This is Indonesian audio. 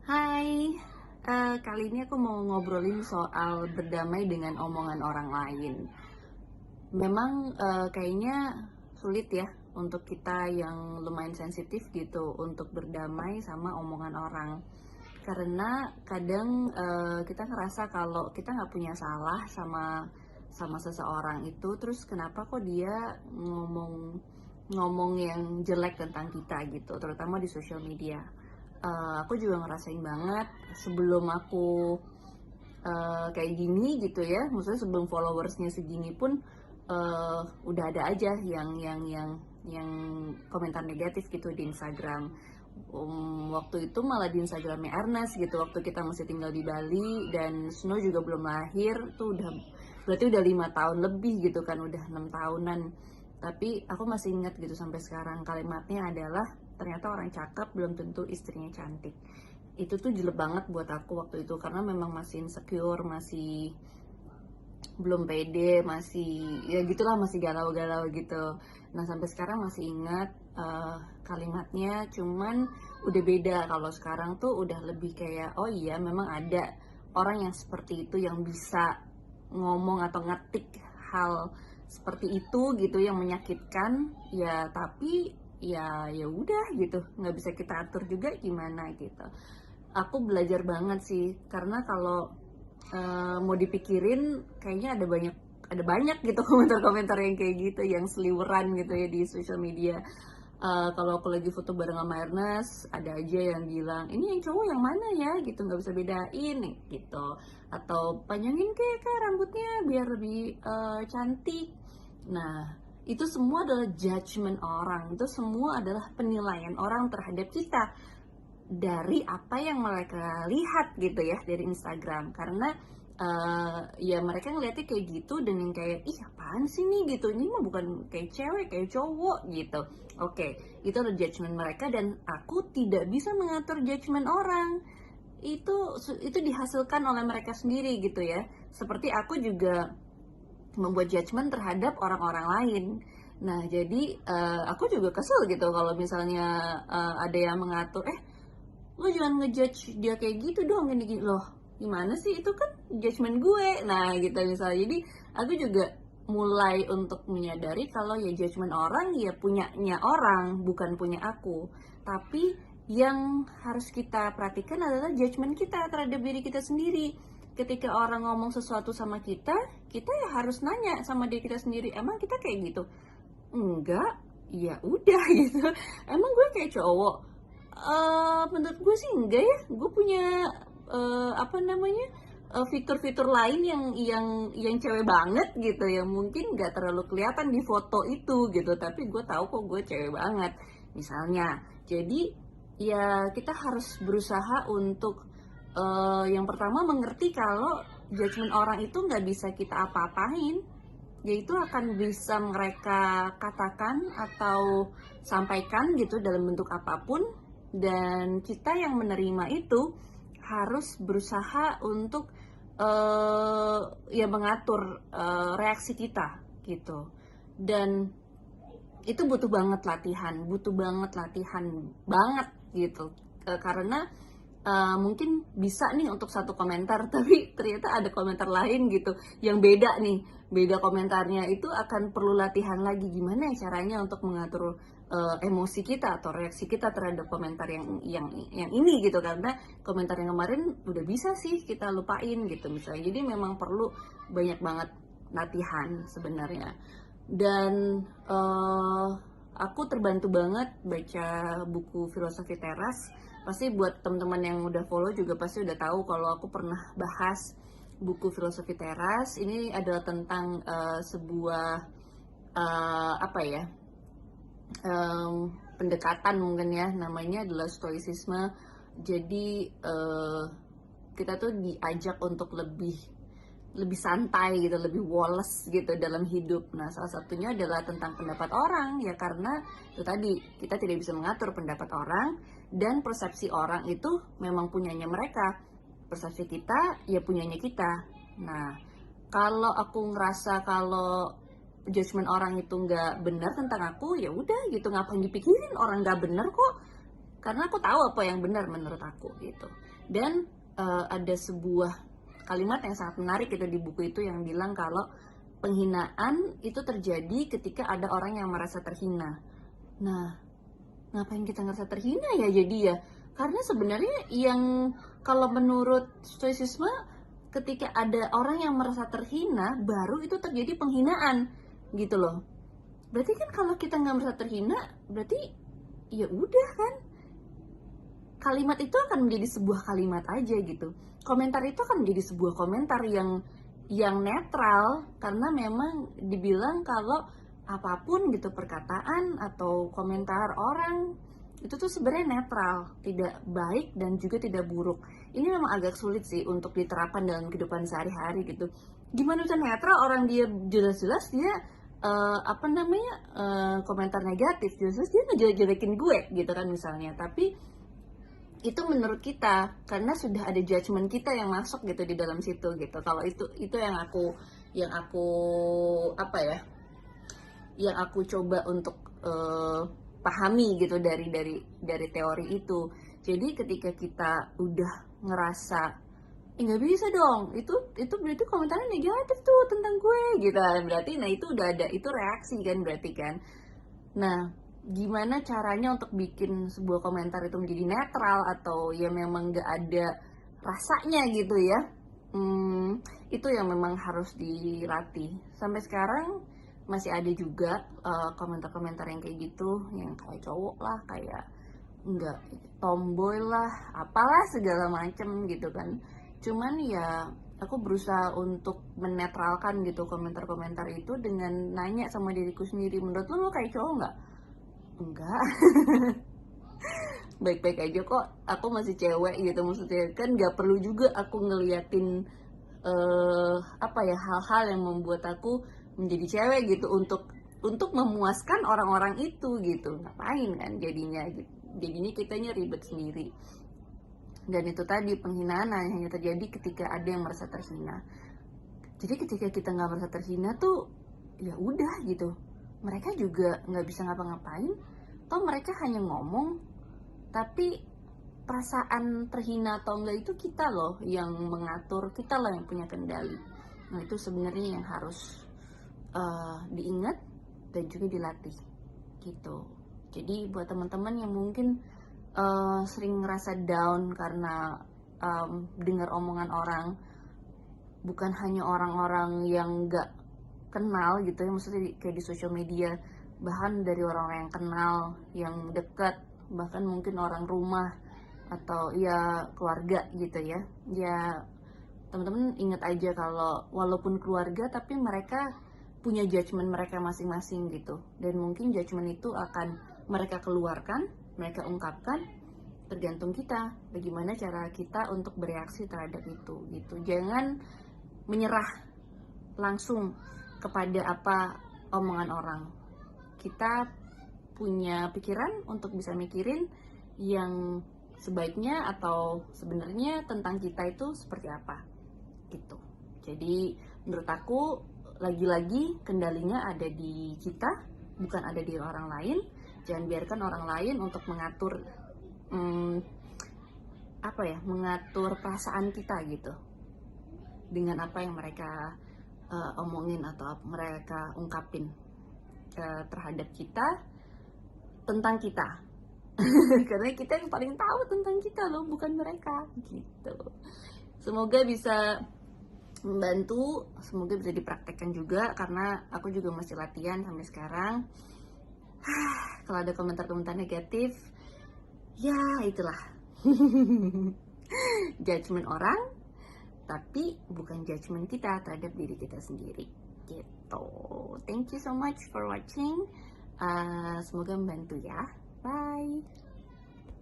Hai, kali ini aku mau ngobrolin soal berdamai dengan omongan orang lain. Memang kayaknya sulit ya untuk kita yang lumayan sensitif gitu untuk berdamai sama omongan orang. Karena kadang kita ngerasa kalau kita nggak punya salah sama sama seseorang itu, terus kenapa kok dia ngomong ngomong yang jelek tentang kita gitu, terutama di sosial media. Aku juga ngerasain banget sebelum aku kayak gini gitu ya, maksudnya sebelum followersnya segini pun udah ada aja yang komentar negatif gitu di Instagram. Waktu itu malah di Instagramnya Ernest gitu, waktu kita masih tinggal di Bali dan Snow juga belum lahir tuh, udah berarti udah 5 tahun lebih gitu kan, udah 6 tahunan. Tapi aku masih ingat gitu sampai sekarang, kalimatnya adalah ternyata orang cakep belum tentu istrinya cantik. Itu tuh jelek banget buat aku waktu itu, karena memang masih insecure, masih belum pede, masih ya gitulah, masih galau-galau gitu. Nah sampai sekarang masih ingat kalimatnya, cuman udah beda. Kalau sekarang tuh udah lebih kayak, oh iya memang ada orang yang seperti itu yang bisa ngomong atau ngetik hal seperti itu gitu yang menyakitkan ya, tapi ya udah gitu, nggak bisa kita atur juga gimana gitu. Aku belajar banget sih, karena kalau mau dipikirin kayaknya ada banyak gitu komentar-komentar yang kayak gitu, yang seliweran gitu ya di sosial media. Kalau aku lagi foto bareng sama Ernest, ada aja yang bilang ini yang cowok yang mana ya gitu, nggak bisa bedain gitu, atau panjangin kak rambutnya biar lebih cantik. Nah itu semua adalah judgement orang, itu semua adalah penilaian orang terhadap kita dari apa yang mereka lihat gitu ya dari Instagram. Karena ya mereka ngeliatnya kayak gitu dan yang kayak ih apaan sih nih gitu, ini mah bukan kayak cewek kayak cowok gitu. Oke, itu adalah judgement mereka dan aku tidak bisa mengatur judgement orang. Itu dihasilkan oleh mereka sendiri gitu ya, seperti aku juga membuat judgement terhadap orang-orang lain. Nah jadi aku juga kesel gitu kalau misalnya ada yang mengatur, lo jangan ngejudge dia kayak gitu dong, gini-gini loh, gimana sih, itu kan judgement gue. Nah gitu misalnya, jadi aku juga mulai untuk menyadari kalau ya judgement orang ya punyanya orang, bukan punya aku. Tapi yang harus kita perhatikan adalah judgement kita terhadap diri kita sendiri. Ketika orang ngomong sesuatu sama kita, kita ya harus nanya sama diri kita sendiri, emang kita kayak gitu? Enggak, ya udah gitu. Emang gue kayak cowok? Menurut gue sih enggak ya. Gue punya apa namanya, fitur-fitur lain yang cewek banget gitu, yang mungkin nggak terlalu kelihatan di foto itu gitu. Tapi gue tahu kok gue cewek banget, misalnya. Jadi ya kita harus berusaha untuk yang pertama mengerti kalau judgement orang itu nggak bisa kita apa-apain, yaitu akan bisa mereka katakan atau sampaikan gitu dalam bentuk apapun, dan kita yang menerima itu harus berusaha untuk ya mengatur reaksi kita gitu. Dan itu butuh banget latihan banget gitu. Karena mungkin bisa nih untuk satu komentar tapi ternyata ada komentar lain gitu yang beda nih, beda komentarnya, itu akan perlu latihan lagi gimana ya caranya untuk mengatur emosi kita atau reaksi kita terhadap komentar yang ini gitu. Karena komentar yang kemarin udah bisa sih kita lupain gitu misalnya. Jadi memang perlu banyak banget latihan sebenarnya. Dan aku terbantu banget baca buku Filosofi Teras. Pasti buat teman-teman yang udah follow juga pasti udah tahu kalau aku pernah bahas buku Filosofi Teras. Ini adalah tentang sebuah apa ya, pendekatan mungkin ya, namanya adalah stoicisme. Jadi kita tuh diajak untuk lebih santai gitu, lebih woles gitu dalam hidup. Nah salah satunya adalah tentang pendapat orang ya, karena itu tadi kita tidak bisa mengatur pendapat orang, dan persepsi orang itu memang punyanya mereka, persepsi kita ya punyanya kita. Nah kalau aku ngerasa kalau judgement orang itu nggak benar tentang aku, ya udah gitu, ngapain dipikirin, orang nggak benar kok. karena aku tahu apa yang benar menurut aku gitu. Dan ada sebuah kalimat yang sangat menarik itu di buku itu yang bilang kalau penghinaan itu terjadi ketika ada orang yang merasa terhina. Nah, ngapain kita ngerasa terhina ya jadi ya? Karena sebenarnya yang kalau menurut stoicisme, ketika ada orang yang merasa terhina, baru itu terjadi penghinaan gitu loh. Berarti kan kalau kita nggak merasa terhina, berarti ya udah kan, kalimat itu akan menjadi sebuah kalimat aja gitu. Komentar itu akan menjadi sebuah komentar yang netral, karena memang dibilang kalau apapun gitu perkataan atau komentar orang itu tuh sebenarnya netral, tidak baik dan juga tidak buruk. Ini memang agak sulit sih untuk diterapkan dalam kehidupan sehari-hari gitu. Gimana bisa netral, orang dia jelas-jelas dia komentar negatif, jelas-jelas dia ngejelek-jelekin gue gitu kan misalnya. Tapi itu menurut kita karena sudah ada judgement kita yang masuk gitu di dalam situ gitu. Kalau itu yang aku apa ya, yang aku coba untuk pahami gitu dari teori itu. Jadi ketika kita udah ngerasa nggak bisa dong, itu berarti komentarnya negatif tuh tentang gue gitu, berarti nah itu udah ada, itu reaksi kan berarti kan. Nah, gimana caranya untuk bikin sebuah komentar itu menjadi netral atau ya memang nggak ada rasanya gitu ya? Itu yang memang harus dilatih. Sampai sekarang masih ada juga komentar-komentar yang kayak gitu, yang kayak cowok lah, kayak nggak tomboy lah, apalah segala macem gitu kan. Cuman ya aku berusaha untuk menetralkan gitu komentar-komentar itu dengan nanya sama diriku sendiri, menurut lo kayak cowok nggak? Enggak. Baik-baik aja kok, aku masih cewek gitu, maksudnya kan nggak perlu juga aku ngeliatin hal-hal yang membuat aku menjadi cewek gitu untuk memuaskan orang-orang itu gitu. Ngapain kan jadinya kitanya ribet sendiri. Dan itu tadi, penghinaan hanya terjadi ketika ada yang merasa terhina. Jadi ketika kita nggak merasa terhina tuh ya udah gitu, mereka juga nggak bisa ngapa-ngapain. Toh mereka hanya ngomong, tapi perasaan terhina atau enggak itu kita loh yang mengatur, kita loh yang punya kendali. Nah itu sebenarnya yang harus diingat dan juga dilatih gitu. Jadi buat teman-teman yang mungkin sering ngerasa down karena dengar omongan orang, bukan hanya orang-orang yang nggak kenal gitu ya, maksudnya kayak di sosial media, bahkan dari orang-orang yang kenal, yang dekat, bahkan mungkin orang rumah atau ya keluarga gitu ya. Ya teman-teman ingat aja kalau walaupun keluarga tapi mereka punya judgement mereka masing-masing gitu, dan mungkin judgement itu akan mereka keluarkan, mereka ungkapkan, tergantung kita bagaimana cara kita untuk bereaksi terhadap itu gitu. Jangan menyerah langsung kepada apa omongan orang. Kita punya pikiran untuk bisa mikirin yang sebaiknya atau sebenarnya tentang kita itu seperti apa gitu. Jadi menurut aku lagi-lagi kendalinya ada di kita, bukan ada di orang lain. Jangan biarkan orang lain untuk mengatur mengatur perasaan kita gitu, dengan apa yang mereka omongin atau mereka ungkapin terhadap kita, tentang kita. Karena kita yang paling tahu tentang kita loh, bukan mereka gitu. Semoga bisa membantu, semoga bisa dipraktekkan juga, karena aku juga masih latihan sampai sekarang. Kalau ada komentar-komentar negatif, ya itulah judgement orang, tapi bukan judgement kita terhadap diri kita sendiri gitu. Thank you so much for watching. Semoga membantu ya. Bye.